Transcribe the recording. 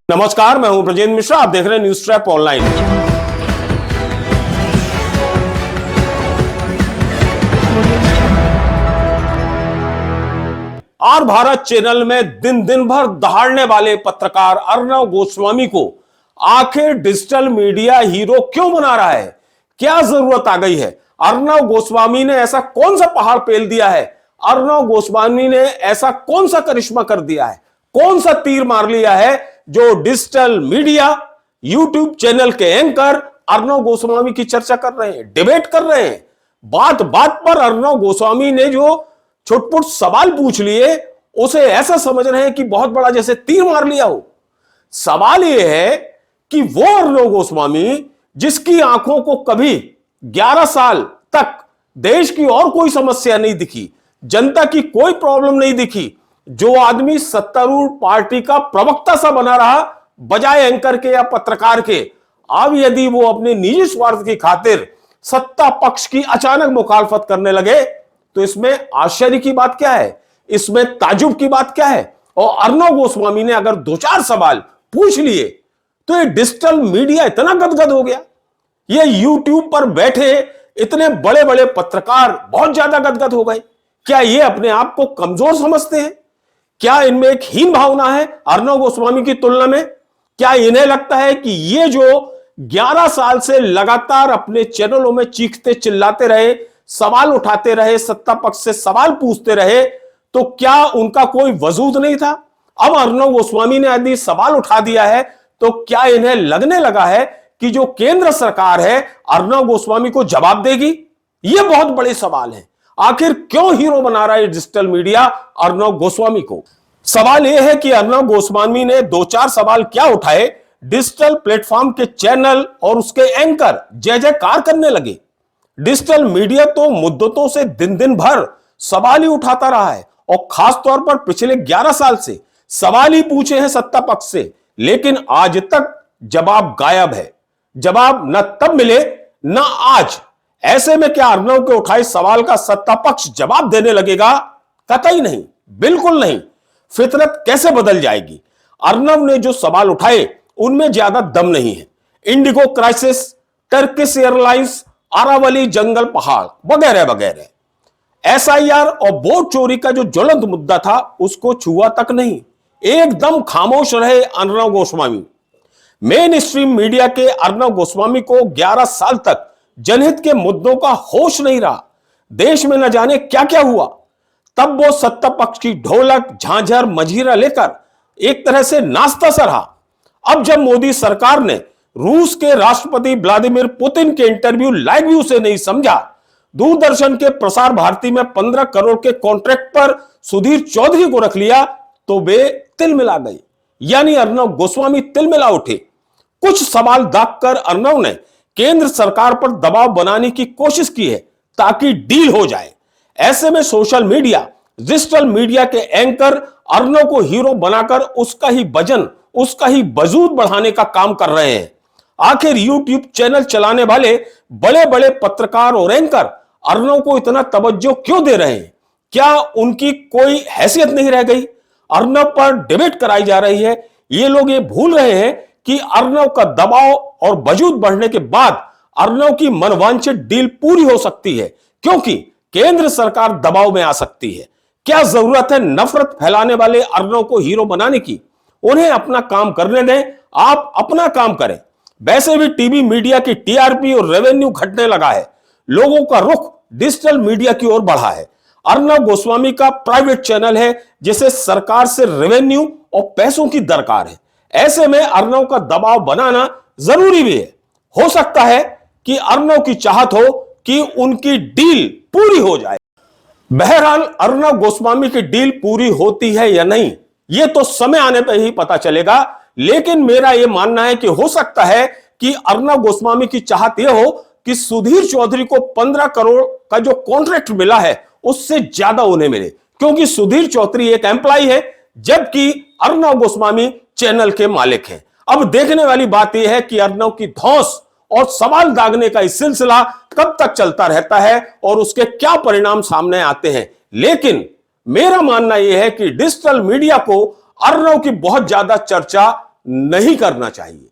नमस्कार, मैं हूं ब्रजेंद्र मिश्रा। आप देख रहे हैं news trap online. R Bharat channel में दिन दिन भर दहाड़ने वाले पत्रकार अर्णव गोस्वामी को आखिर डिजिटल मीडिया हीरो क्यों बना रहा है? क्या जरूरत आ गई है? अर्णव गोस्वामी ने ऐसा कौन सा पहाड़ पेल दिया है? अर्णव गोस्वामी ने ऐसा कौन सा करिश्मा कर दिया है? कौन सा तीर मार लिया है जो डिजिटल मीडिया यूट्यूब चैनल के एंकर अर्णव गोस्वामी की चर्चा कर रहे हैं, डिबेट कर रहे हैं? बात बात पर अर्णव गोस्वामी ने जो छुटपुट सवाल पूछ लिए उसे ऐसा समझ रहे हैं कि बहुत बड़ा जैसे तीर मार लिया हो। सवाल यह है कि वो अर्णव गोस्वामी जिसकी आंखों को कभी 11 साल तक देश की और कोई समस्या नहीं दिखी, जनता की कोई प्रॉब्लम नहीं दिखी, जो आदमी सत्तारूढ़ पार्टी का प्रवक्ता सा बना रहा बजाय एंकर के या पत्रकार के, अब यदि वो अपने निजी स्वार्थ की खातिर सत्ता पक्ष की अचानक मुखालफत करने लगे तो इसमें आश्चर्य की बात क्या है? इसमें ताजुब की बात क्या है? और अर्णव गोस्वामी ने अगर 2-4 सवाल पूछ लिए तो ये डिजिटल मीडिया इतना गदगद हो गया, ये यूट्यूब पर बैठे इतने बड़े बड़े पत्रकार बहुत ज्यादा गदगद हो गए। क्या ये अपने आप को कमजोर समझते हैं? क्या इनमें एक हीन भावना है अर्णव गोस्वामी की तुलना में? क्या इन्हें लगता है कि ये जो 11 साल से लगातार अपने चैनलों में चीखते चिल्लाते रहे, सवाल उठाते रहे, सत्ता पक्ष से सवाल पूछते रहे, तो क्या उनका कोई वजूद नहीं था? अब अर्णव गोस्वामी ने यदि सवाल उठा दिया है तो क्या इन्हें लगने लगा है कि जो केंद्र सरकार है अर्णव गोस्वामी को जवाब देगी? ये बहुत बड़े सवाल है। आखिर क्यों हीरो बना रहा है डिजिटल मीडिया अर्णव गोस्वामी को? सवाल यह है कि अर्णव गोस्वामी ने 2-4 सवाल क्या उठाए, डिजिटल प्लेटफॉर्म के चैनल और उसके एंकर जय जयकार करने लगे। डिजिटल मीडिया तो मुद्दतों से दिन दिन भर सवाल ही उठाता रहा है और खासतौर पर पिछले 11 साल से सवाल ही पूछे हैं सत्ता पक्ष से, लेकिन आज तक जवाब गायब है। जवाब न तब मिले न आज। ऐसे में क्या अर्णव के उठाए सवाल का सत्ता पक्ष जवाब देने लगेगा? कतई नहीं, बिल्कुल नहीं। फितरत कैसे बदल जाएगी? अर्णव ने जो सवाल उठाए उनमें ज्यादा दम नहीं है। IndiGo crisis, Turkish Airlines, Aravalli जंगल पहाड़ वगैरह वगैरह। एसआईआर और वोट चोरी का जो ज्वलंत मुद्दा था उसको छुआ तक नहीं। एकदम खामोश रहे Arnab Goswami. Mainstream media के अर्णव गोस्वामी को 11 साल तक जनहित के मुद्दों का होश नहीं रहा। देश में न जाने क्या क्या हुआ, तब वो सत्ता पक्ष की ढोलक झांझर मजीरा लेकर एक तरह से नाचता सा रहा। अब जब मोदी सरकार ने रूस के राष्ट्रपति व्लादिमीर पुतिन के इंटरव्यू लाइव व्यू से नहीं समझा, दूरदर्शन के प्रसार भारती में 15 करोड़ के कॉन्ट्रैक्ट पर सुधीर चौधरी को रख लिया, तो वे तिलमिला गई। यानी अर्णव गोस्वामी तिलमिला उठे। कुछ सवाल दागकर अर्णव ने केंद्र सरकार पर दबाव बनाने की कोशिश की है ताकि डील हो जाए। ऐसे में सोशल मीडिया, डिजिटल मीडिया के एंकर अर्णव को हीरो बनाकर उसका ही वजन, उसका ही वजूद बढ़ाने का काम कर रहे हैं। आखिर यूट्यूब चैनल चलाने वाले बड़े बड़े पत्रकार और एंकर अर्णव को इतना तवज्जो क्यों दे रहे हैं? क्या उनकी कोई हैसियत नहीं रह गई? अर्णव पर डिबेट कराई जा रही है। ये लोग ये भूल रहे हैं कि अर्णव का दबाव और वजूद बढ़ने के बाद अर्णव की मनवांछित डील पूरी हो सकती है, क्योंकि केंद्र सरकार दबाव में आ सकती है। क्या जरूरत है नफरत फैलाने वाले अर्णव को हीरो बनाने की? उन्हें अपना काम करने दें, आप अपना काम करें। वैसे भी टीवी मीडिया की टीआरपी और रेवेन्यू घटने लगा है। लोगों का रुख डिजिटल मीडिया की ओर बढ़ा है। अर्णव गोस्वामी का प्राइवेट चैनल है जिसे सरकार से रेवेन्यू और पैसों की दरकार है। ऐसे में अर्णव का दबाव बनाना जरूरी भी है। हो सकता है कि अर्णव की चाहत हो कि उनकी डील पूरी हो जाए। बहरहाल अर्णव गोस्वामी की डील पूरी होती है या नहीं, यह तो समय आने पर ही पता चलेगा। लेकिन मेरा यह मानना है कि हो सकता है कि अर्णव गोस्वामी की चाहत यह हो कि सुधीर चौधरी को 15 करोड़ का जो कॉन्ट्रैक्ट मिला है उससे ज्यादा उन्हें मिले, क्योंकि सुधीर चौधरी एक एम्प्लॉय है जबकि अर्णव गोस्वामी चैनल के मालिक हैं। अब देखने वाली बात यह है कि अर्णव की धौंस और सवाल दागने का इस सिलसिला कब तक चलता रहता है और उसके क्या परिणाम सामने आते हैं। लेकिन मेरा मानना यह है कि डिजिटल मीडिया को अर्णव की बहुत ज्यादा चर्चा नहीं करना चाहिए।